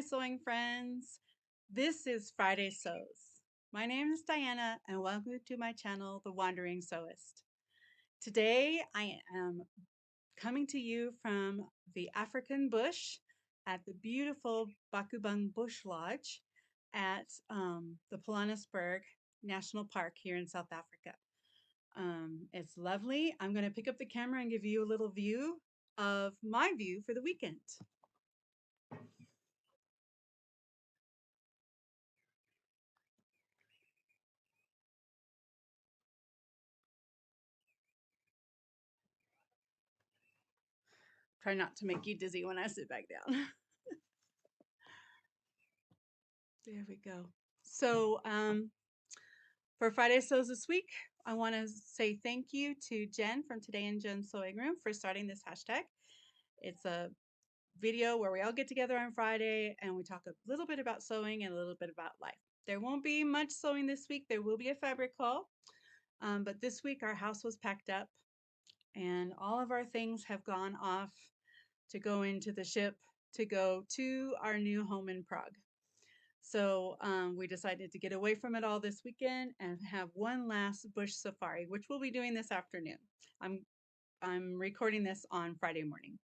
sewing friends. This is Friday Sews. My name is Diana and welcome to my channel, The Wandering Sewist. Today I am coming to you from the African bush at the beautiful Bakubang Bush Lodge at the Pilanesberg National Park here in South Africa. It's lovely. I'm going to pick up the camera and give you a little view of my view for the weekend. Try not to make you dizzy when I sit back down. There we go. So for Friday Sews this week, I want to say thank you to Jen from Today in Jen's Sewing Room for starting this hashtag. It's a video where we all get together on Friday and we talk a little bit about sewing and a little bit about life. There won't be much sewing this week. There will be a fabric haul. But this week our house was packed up and all of our things have gone off to go into the ship to go to our new home in Prague. So we decided to get away from it all this weekend and have one last bush safari, which we'll be doing this afternoon. I'm recording this on Friday morning.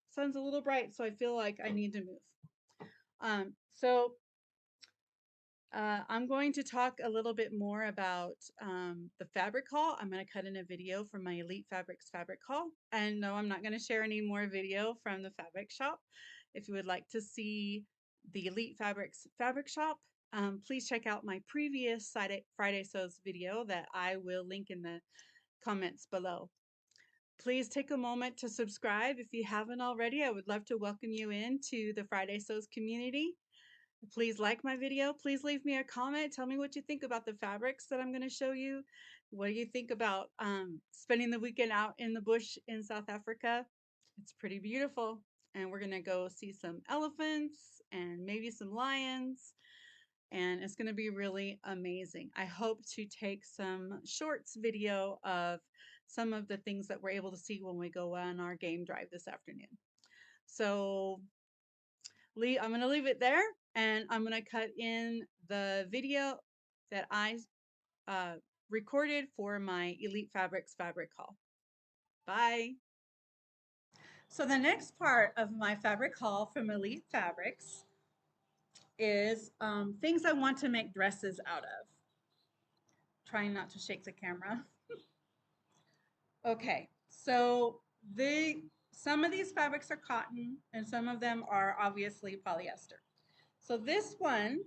Sun's a little bright, so I feel like I need to move. I'm going to talk a little bit more about the fabric haul. I'm going to cut in a video from my Elite Fabrics fabric haul. And no, I'm not going to share any more video from the fabric shop. If you would like to see the Elite Fabrics fabric shop, please check out my previous Friday Sews video that I will link in the comments below. Please take a moment to subscribe if you haven't already. I would love to welcome you into the Friday Sews community. Please like my video. Please leave me a comment. Tell me what you think about the fabrics that I'm going to show you. What do you think about spending the weekend out in the bush in South Africa? It's pretty beautiful. And we're going to go see some elephants and maybe some lions. And it's going to be really amazing. I hope to take some shorts video of some of the things that we're able to see when we go on our game drive this afternoon. So I'm going to leave it there and I'm going to cut in the video that I recorded for my Elite Fabrics fabric haul. Bye. So the next part of my fabric haul from Elite Fabrics is things I want to make dresses out of. Trying not to shake the camera. Okay, so some of these fabrics are cotton and some of them are obviously polyester. So this one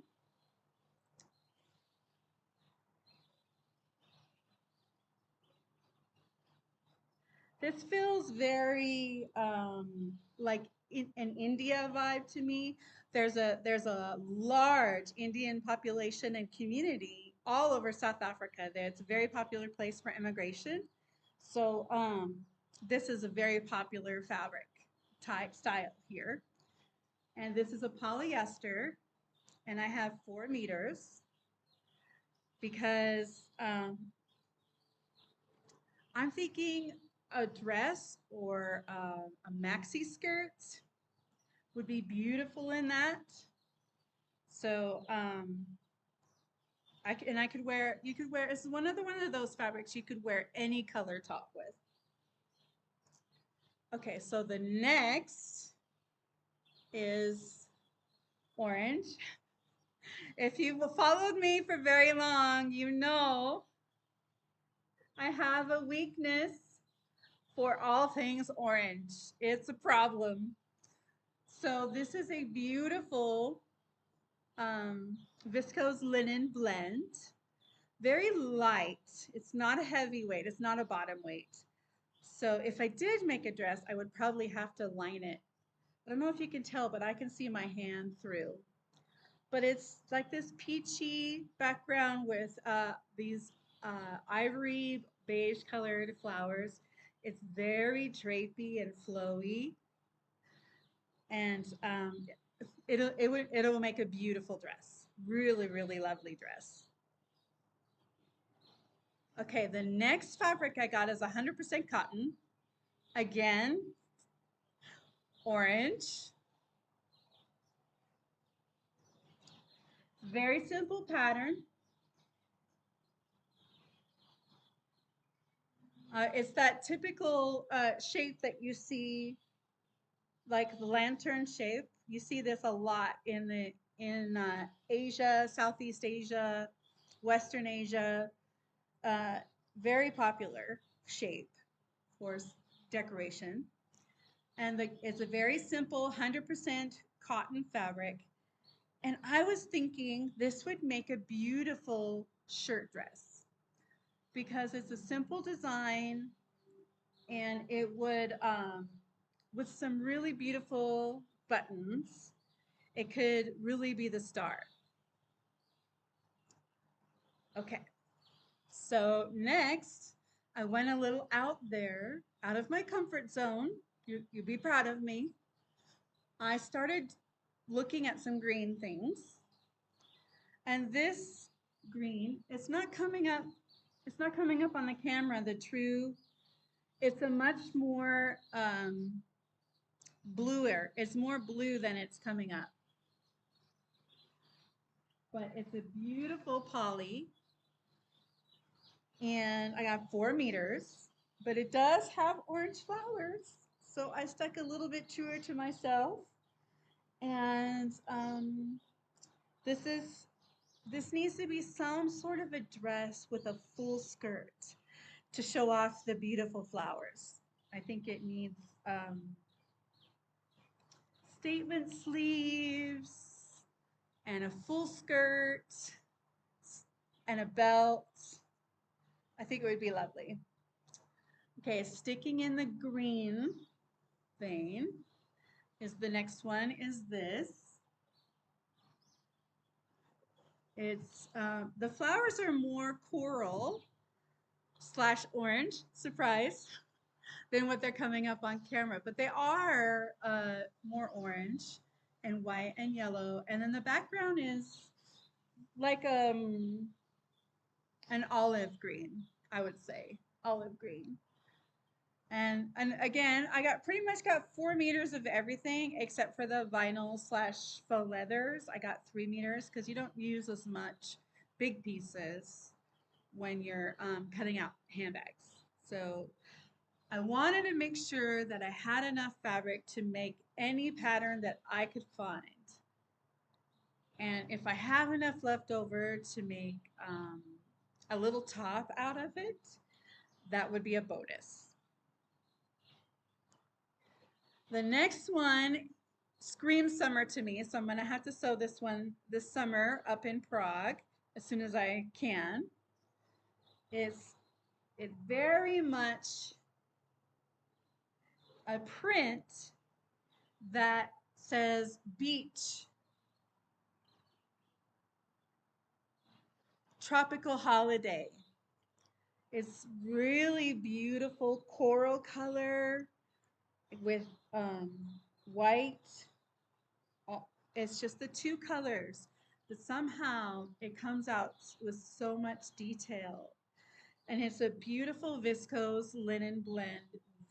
feels very like an India vibe to me. There's a large Indian population and community all over South Africa. It's a very popular place for immigration. So this is a very popular fabric type style here. And this is a polyester, and I have 4 meters because I'm thinking a dress or a maxi skirt would be beautiful in that. So I could wear, you could wear, it's one of those fabrics you could wear any color top with. Okay, so the next is orange. If you've followed me for very long, you know I have a weakness for all things orange. It's a problem. So this is a beautiful viscose linen blend. Very light. It's not a heavyweight. It's not a bottom weight. So if I did make a dress, I would probably have to line it. I don't know if you can tell, but I can see my hand through. But it's like this peachy background with these ivory beige colored flowers. It's very drapey and flowy. And it'll make a beautiful dress. Really, really lovely dress. Okay, the next fabric I got is 100% cotton. Again, orange. Very simple pattern. It's that typical shape that you see, like the lantern shape. You see this a lot in Asia, Southeast Asia, Western Asia. Uh, Very popular shape for decoration. And it's a very simple 100% cotton fabric. And I was thinking this would make a beautiful shirt dress because it's a simple design and it would, with some really beautiful buttons, it could really be the star. Okay, so next, I went a little out there, out of my comfort zone. You'd be proud of me. I started looking at some green things. And this green, it's not coming up on the camera, the true, it's a much more bluer. It's more blue than it's coming up. But it's a beautiful poly. And I got 4 meters, but it does have orange flowers. So I stuck a little bit truer to myself. And this is this needs to be some sort of a dress with a full skirt to show off the beautiful flowers. I think it needs statement sleeves and a full skirt and a belt. I think it would be lovely. Okay, sticking in the green vein is the next one is this. It's the flowers are more coral slash orange, surprise, than what they're coming up on camera, but they are more orange and white and yellow, and then the background is like an olive green, I would say, olive green. And again, I got pretty much got 4 meters of everything except for the vinyl slash faux leathers. I got 3 meters because you don't use as much big pieces when you're cutting out handbags. So I wanted to make sure that I had enough fabric to make any pattern that I could find. And if I have enough left over to make a little top out of it, that would be a bonus. The next one screams summer to me, so I'm going to have to sew this one this summer up in Prague as soon as I can. It's very much a print that says beach, tropical holiday. It's really beautiful coral color with white. It's just the two colors, but somehow it comes out with so much detail. And it's a beautiful viscose linen blend,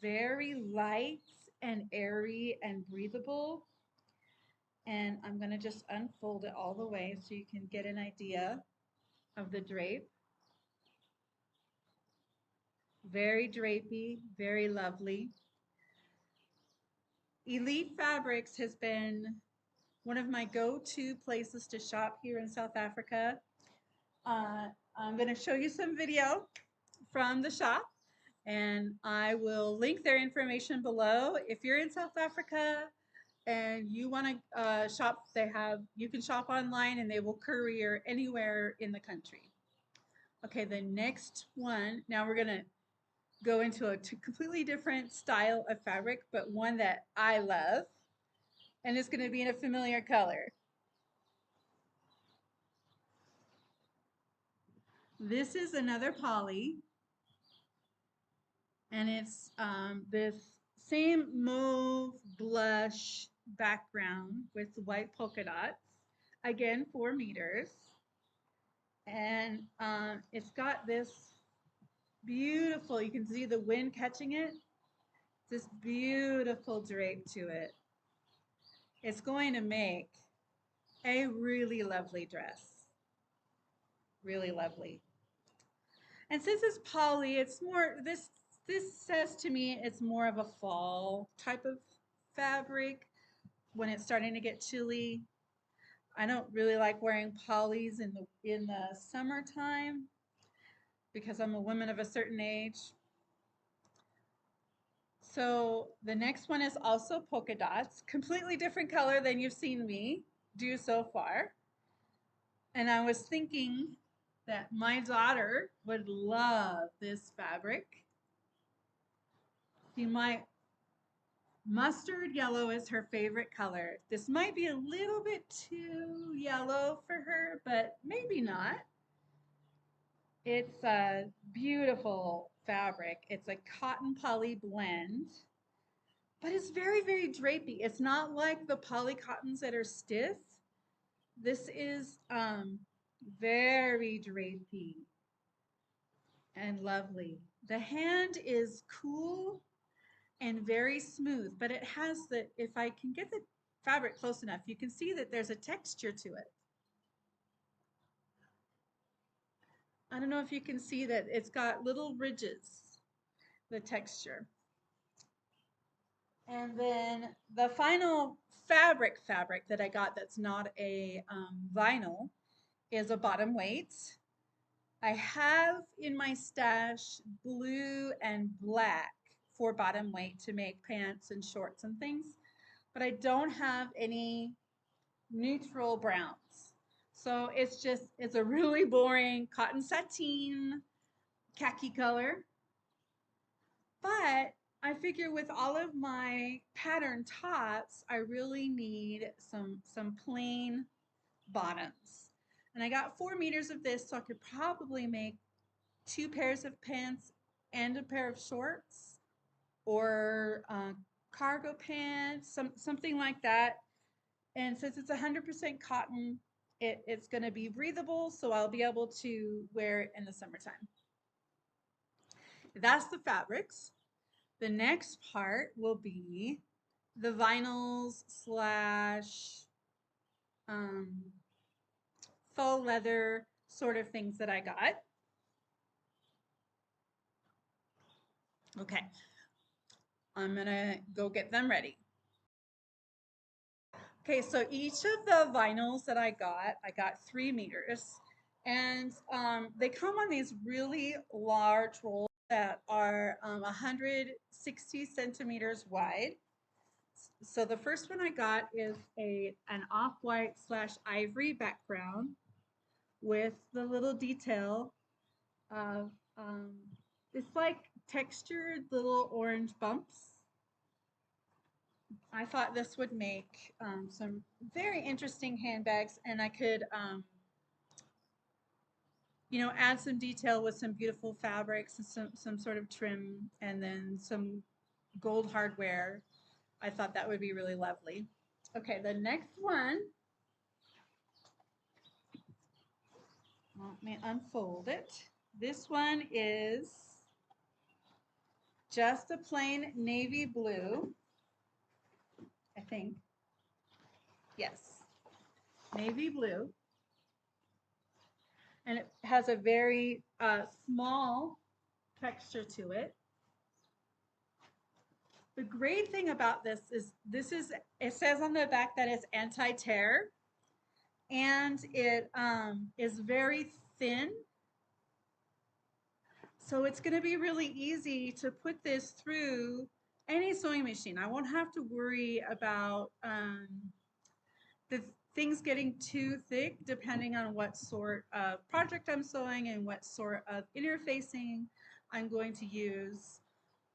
very light and airy and breathable. And I'm going to just unfold it all the way so you can get an idea of the drape. Very drapey, very lovely. Elite Fabrics has been one of my go-to places to shop here in South Africa. I'm going to show you some video from the shop, and I will link their information below. If you're in South Africa and you want to shop, you can shop online and they will courier anywhere in the country. Okay, the next one, now we're going to go into a completely different style of fabric, but one that I love, and it's going to be in a familiar color. This is another poly, and it's this same mauve blush background with white polka dots. Again, 4 meters. And it's got this beautiful, you can see the wind catching it, this beautiful drape to it. It's going to make A really lovely dress. Really lovely. And since it's poly, it's more this says to me it's more of a fall type of fabric when it's starting to get chilly. I don't really like wearing polys in the summertime because I'm a woman of a certain age. So the next one is also polka dots, completely different color than you've seen me do so far. And I was thinking that my daughter would love this fabric. See, my mustard yellow is her favorite color. This might be a little bit too yellow for her, but maybe not. It's a beautiful fabric. It's a cotton poly blend, but it's very, very drapey. It's not like the poly cottons that are stiff. This is very drapey and lovely. The hand is cool and very smooth, but it has if I can get the fabric close enough, you can see that there's a texture to it. I don't know if you can see that it's got little ridges, the texture. And then the final fabric that I got that's not a vinyl is a bottom weight. I have in my stash blue and black for bottom weight to make pants and shorts and things, but I don't have any neutral browns. So it's a really boring cotton sateen khaki color. But I figure with all of my pattern tops, I really need some plain bottoms. And I got 4 meters of this, so I could probably make 2 pairs of pants and a pair of shorts, or cargo pants, something like that. And since it's 100% cotton, it's going to be breathable, so I'll be able to wear it in the summertime. That's the fabrics. The next part will be the vinyls slash faux leather sort of things that I got. Okay, I'm gonna go get them ready. Okay, so each of the vinyls that I got 3 meters, and they come on these really large rolls that are 160 centimeters wide. So the first one I got is an off-white slash ivory background with the little detail of it's like textured little orange bumps. I thought this would make some very interesting handbags, and I could, add some detail with some beautiful fabrics and some sort of trim, and then some gold hardware. I thought that would be really lovely. Okay, the next one, let me unfold it. This one is just a plain navy blue, I think. Yes, navy blue. And it has a very small texture to it. The great thing about this is it says on the back that it's anti-tear, and it is very thin. So it's going to be really easy to put this through any sewing machine. I won't have to worry about the things getting too thick depending on what sort of project I'm sewing and what sort of interfacing I'm going to use.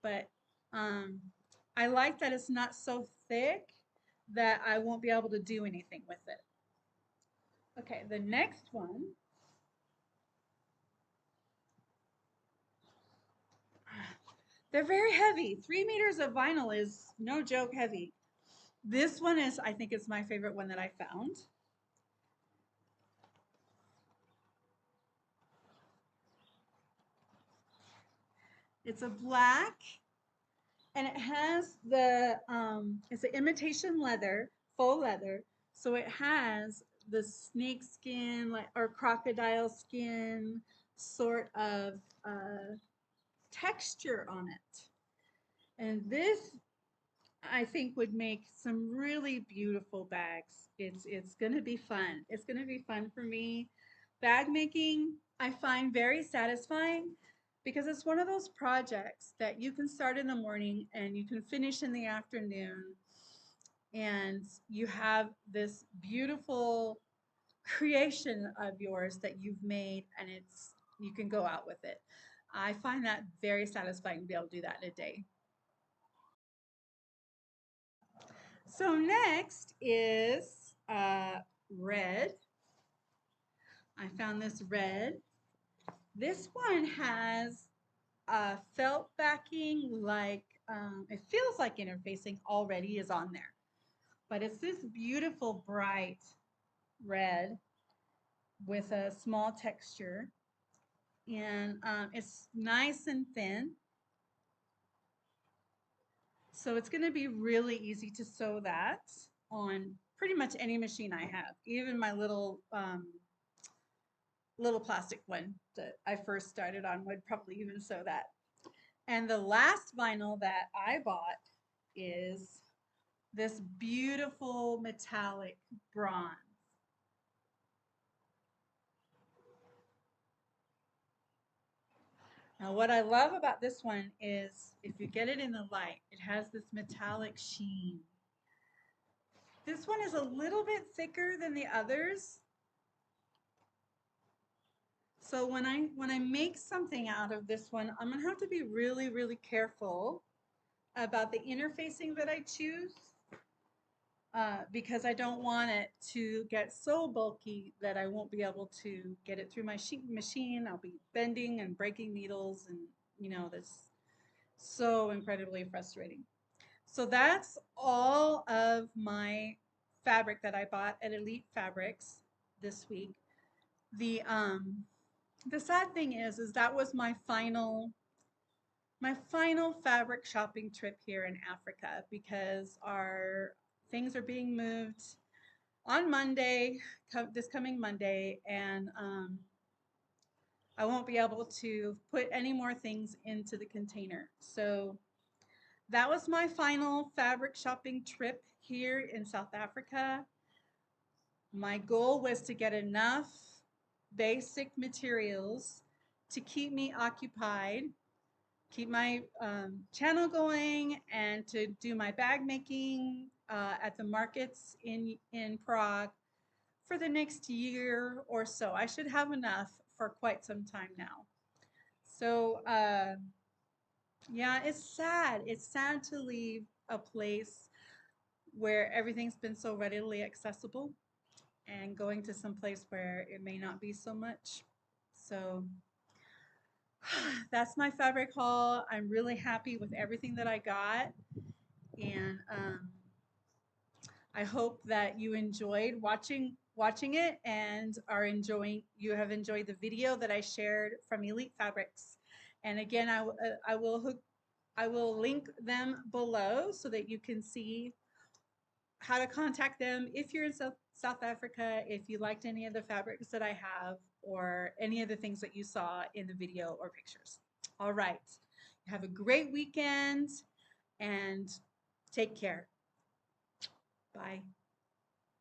But I like that it's not so thick that I won't be able to do anything with it. Okay, the next one. They're very heavy. 3 meters of vinyl is no joke heavy. This one is, I think it's my favorite one that I found. It's a black, and it has it's an imitation leather, faux leather. So it has the snake skin or crocodile skin sort of texture on it. And this I think would make some really beautiful bags. It's going to be fun. It's going to be fun for me. Bag making I find very satisfying because it's one of those projects that you can start in the morning and you can finish in the afternoon, and you have this beautiful creation of yours that you've made, and it's you can go out with it. I find that very satisfying to be able to do that in a day. So next is red. I found this red. This one has felt backing, like it feels like interfacing already is on there, but it's this beautiful bright red with a small texture, and it's nice and thin. So it's going to be really easy to sew that on pretty much any machine I have, even my little plastic one that I first started on would probably even sew that. And the last vinyl that I bought is this beautiful metallic bronze. Now, what I love about this one is if you get it in the light, it has this metallic sheen. This one is a little bit thicker than the others. So when I make something out of this one, I'm gonna have to be really, really careful about the interfacing that I choose, because I don't want it to get so bulky that I won't be able to get it through my machine. I'll be bending and breaking needles, and that's so incredibly frustrating. So that's all of my fabric that I bought at Elite Fabrics this week. The um the sad thing is that was my final fabric shopping trip here in Africa, because our things are being moved on Monday, this coming Monday, and I won't be able to put any more things into the container. So that was my final fabric shopping trip here in South Africa. My goal was to get enough basic materials to keep me occupied, keep my channel going, and to do my bag making at the markets in Prague for the next year or so. I should have enough for quite some time now. So yeah, it's sad. It's sad to leave a place where everything's been so readily accessible and going to some place where it may not be so much. So that's my fabric haul. I'm really happy with everything that I got, and I hope that you enjoyed watching it and you have enjoyed the video that I shared from Elite Fabrics. And again, I will link them below so that you can see how to contact them if you're in South Africa, if you liked any of the fabrics that I have, or any of the things that you saw in the video or pictures. All right. Have a great weekend and take care. Bye.